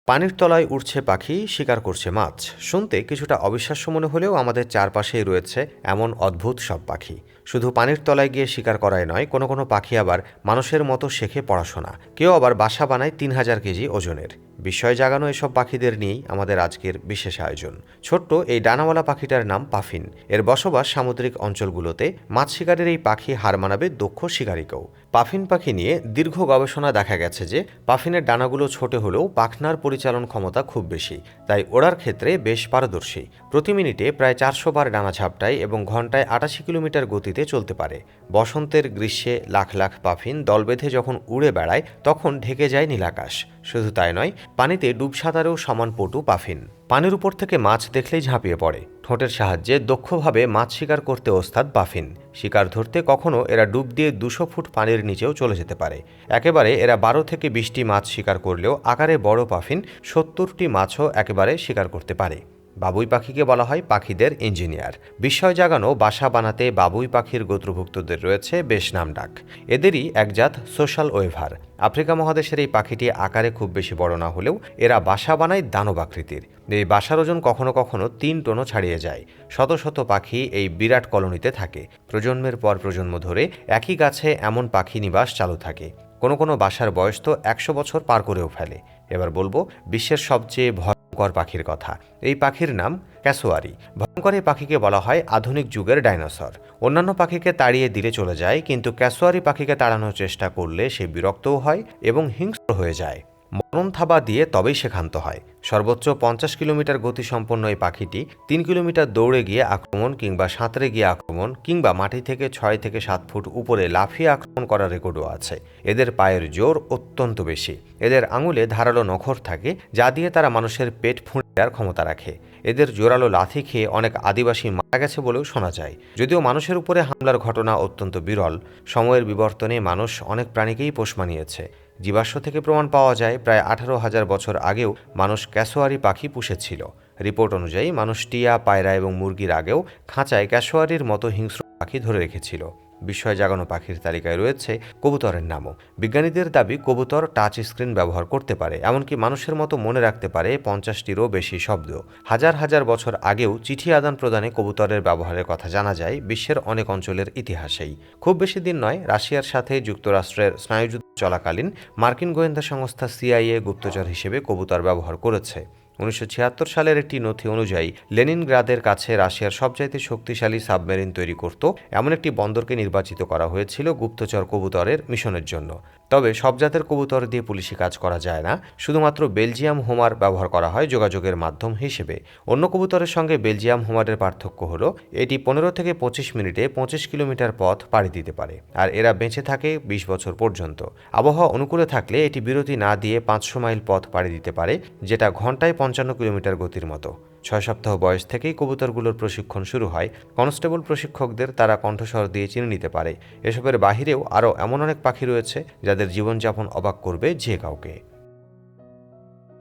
পানির তলায় উড়ছে পাখি, শিকার করছে মাছ। শুনতে কিছুটা অবিশ্বাস্য মনে হলেও আমাদের চারপাশেই রয়েছে এমন অদ্ভুত সব পাখি। শুধু পানির তলায় গিয়ে শিকার করাই নয়, কোনো কোনো পাখি আবার মানুষের মতো শেখে পড়াশোনা। কেউ আবার বাসা বানায় ৩,০০০ কেজি ওজনের। বিস্ময় জাগানো এসব পাখিদের নিয়েই আমাদের আজকের বিশেষ আয়োজন। ছোট্ট এই ডানাওয়ালা পাখিটার নাম পাফিন। এর বসবাস সামুদ্রিক অঞ্চলগুলোতে। মাছ শিকারের এই পাখি হার মানাবে দক্ষ শিকারীকেও। পাফিন পাখি নিয়ে দীর্ঘ গবেষণা দেখা গেছে যে পাফিনের ডানাগুলো ছোট হলেও পাখনার পরিচালন ক্ষমতা খুব বেশি, তাই ওড়ার ক্ষেত্রে বেশ পারদর্শী। প্রতি মিনিটে প্রায় ৪০০ বার ডানা ঝাপটায় এবং ঘন্টায় ৮৮ কিলোমিটার গতিতে চলতে পারে। বসন্তের গ্রীষ্মে লাখ লাখ পাফিন দল বেঁধে যখন উড়ে বেড়ায় তখন ঢেকে যায় নীলাকাশ। শুধু তাই নয়, পানিতে ডুব সাঁতারেও সমান পটু পাফিন। পানির উপর থেকে মাছ দেখলেই ঝাঁপিয়ে পড়ে। ঠোঁটের সাহায্যে দক্ষভাবে মাছ শিকার করতে ওস্তাদ পাফিন। শিকার ধরতে কখনো এরা ডুব দিয়ে ২০০ ফুট পানির নিচেও চলে যেতে পারে। একেবারে এরা ১২ থেকে ২০টি মাছ শিকার করলেও আকারে বড় পাফিন ৭০টি মাছও একেবারে শিকার করতে পারে। বাবুই পাখিকে বলা হয় পাখিদের ইঞ্জিনিয়ার। বিস্ময় জাগানো বাসা বানাতে বাবুই পাখির গোত্রভুক্তদের রয়েছে বেশ নামডাক। এদেরই একজাত সোশ্যাল ওয়েভার। আফ্রিকা মহাদেশের এই পাখিটি আকারে খুব বেশি বড় না হলেও এরা বাসা বানায় দানব আকৃতির। এই বাসার ওজন কখনো কখনো ৩ টনও ছাড়িয়ে যায়। শত শত পাখি এই বিরাট কলোনিতে থাকে। প্রজন্মের পর প্রজন্ম ধরে একই গাছে এমন পাখি নিবাস চালু থাকে। কোনো কোনো বাসার বয়স তো ১০০ বছর পার করেও ফেলে। এবার বলবো বিশ্বের সবচেয়ে ভয়ঙ্কর পাখির কথা। এই পাখির নাম ক্যাসোয়ারি। ভয়ঙ্কর এই পাখিকে বলা হয় আধুনিক যুগের ডাইনোসর। অন্যান্য পাখিকে তাড়িয়ে দিলে চলে যায়, কিন্তু ক্যাসোয়ারি পাখিকে তাড়ানোর চেষ্টা করলে সে বিরক্তও হয় এবং হিংস্র হয়ে যায়। মরণ থাবা দিয়ে তবেই সে ক্ষান্ত হয়। সর্বোচ্চ ৫০ কিলোমিটার গতিসম্পন্ন এই পাখিটি ৩ কিলোমিটার দৌড়ে গিয়ে আক্রমণ, কিংবা সাঁতরে গিয়ে আক্রমণ, কিংবা মাটি থেকে ৬ থেকে ৭ ফুট উপরে লাফিয়ে আক্রমণ করার রেকর্ডও আছে। এদের পায়ের জোর অত্যন্ত বেশি। এদের আঙুলে ধারালো নখর থাকে, যা দিয়ে তারা মানুষের পেট ফুঁড়ে দেওয়ার ক্ষমতা রাখে। এদের জোরালো লাথি খেয়ে অনেক আদিবাসী মারা গেছে বলেও শোনা যায়। যদিও মানুষের উপরে হামলার ঘটনা অত্যন্ত বিরল, সময়ের বিবর্তনে মানুষ অনেক প্রাণীকেই পোষ মানিয়েছে। জীবাশ্ম থেকে প্রমাণ পাওয়া যায় প্রায় ১৮,০০০ বছর আগেও মানুষ ক্যাসোয়ারি পাখি পুষেছিল। রিপোর্ট অনুযায়ী মানুষ টিয়া, পায়রা এবং মুরগির আগেও খাঁচায় ক্যাসোয়ারির মতো হিংস্র পাখি ধরে রেখেছিল। বিস্ময় জাগানো পাখির তালিকায় রয়েছে কবুতরের নামও। বিজ্ঞানীদের দাবি কবুতর টাচ স্ক্রিন ব্যবহার করতে পারে, এমনকি মানুষের মতো মনে রাখতে পারে ৫০টিরও বেশি শব্দ। হাজার হাজার বছর আগেও চিঠি আদান প্রদানে কবুতরের ব্যবহারের কথা জানা যায় বিশ্বের অনেক অঞ্চলের ইতিহাসেই। খুব বেশি দিন নয়, রাশিয়ার সাথে যুক্তরাষ্ট্রের স্নায়ুযুদ্ধ চলাকালীন মার্কিন গোয়েন্দা সংস্থা সিআইএ গুপ্তচর হিসেবে কবুতর ব্যবহার করেছে। ১৯৭৬ সালের একটি নথি অনুযায়ী লেনিনগ্রাদের কাছে রাশিয়ার সবচাইতে শক্তিশালী সাবমেরিন তৈরি করত এমন একটি বন্দরকে নির্বাচিত করা হয়েছিল গুপ্তচর কবুতরের মিশনের জন্য। তবে সব জাতের কবুতর দিয়ে পুলিশি কাজ করা যায় না। শুধুমাত্র বেলজিয়াম হোমার ব্যবহার করা হয় যোগাযোগের মাধ্যম হিসেবে। অন্য কবুতরের সঙ্গে বেলজিয়াম হোমারের পার্থক্য হলো এটি ১৫ থেকে ২৫ মিনিটে ২৫ কিলোমিটার পথ পাড়ি দিতে পারে, আর এরা বেঁচে থাকে ২০ বছর পর্যন্ত। আবহাওয়া অনুকূলে থাকলে এটি বিরতি না দিয়ে ৫০০ মাইল পথ পাড়ি দিতে পারে, যেটা ঘন্টায় ৫৫ কিলোমিটার গতির মতো। ৬ সপ্তাহ বয়স থেকেই কবুতরগুলোর প্রশিক্ষণ শুরু হয়। কনস্টেবল প্রশিক্ষকদের তারা কণ্ঠস্বর দিয়ে চিনে নিতে পারে। এসবের বাহিরেও আরও এমন অনেক পাখি রয়েছে যাদের জীবনযাপন অবাক করবে যে কাউকে।